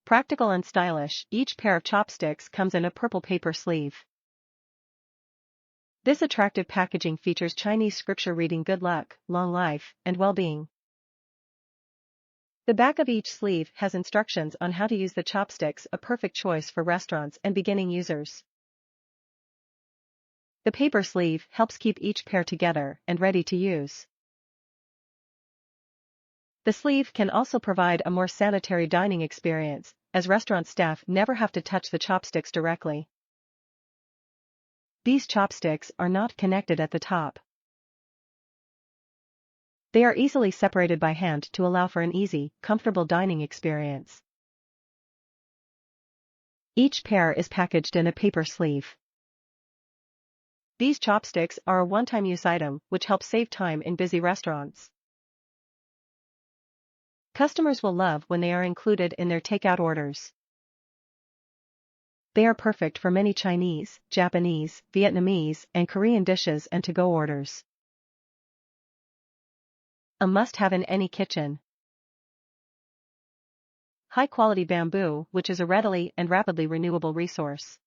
Practical and stylish, each pair of chopsticks comes in a purple paper sleeve. This attractive packaging features Chinese scripture reading good luck, long life, and well-being. The back of each sleeve has instructions on how to use the chopsticks, a perfect choice for restaurants and beginning users. The paper sleeve helps keep each pair together and ready to use. The sleeve can also provide a more sanitary dining experience, as restaurant staff never have to touch the chopsticks directly. These chopsticks are not connected at the top. They are easily separated by hand to allow for an easy, comfortable dining experience. Each pair is packaged in a paper sleeve. These chopsticks are a one-time use item, which helps save time in busy restaurants. Customers will love when they are included in their takeout orders. They are perfect for many Chinese, Japanese, Vietnamese, and Korean dishes and to-go orders. A must-have in any kitchen. High-quality bamboo, which is a readily and rapidly renewable resource.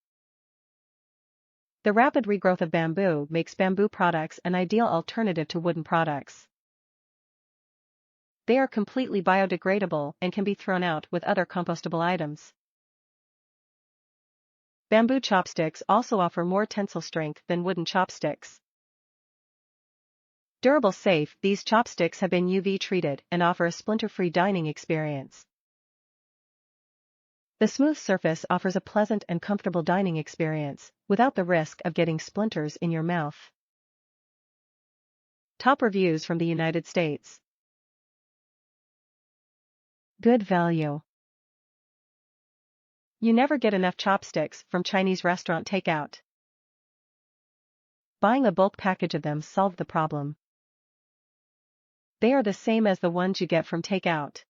The rapid regrowth of bamboo makes bamboo products an ideal alternative to wooden products. They are completely biodegradable and can be thrown out with other compostable items. Bamboo chopsticks also offer more tensile strength than wooden chopsticks. Durable safe, these chopsticks have been UV treated and offer a splinter-free dining experience. The smooth surface offers a pleasant and comfortable dining experience, without the risk of getting splinters in your mouth. Top reviews from the United States. Good value. You never get enough chopsticks from Chinese restaurant takeout. Buying a bulk package of them solved the problem. They are the same as the ones you get from takeout.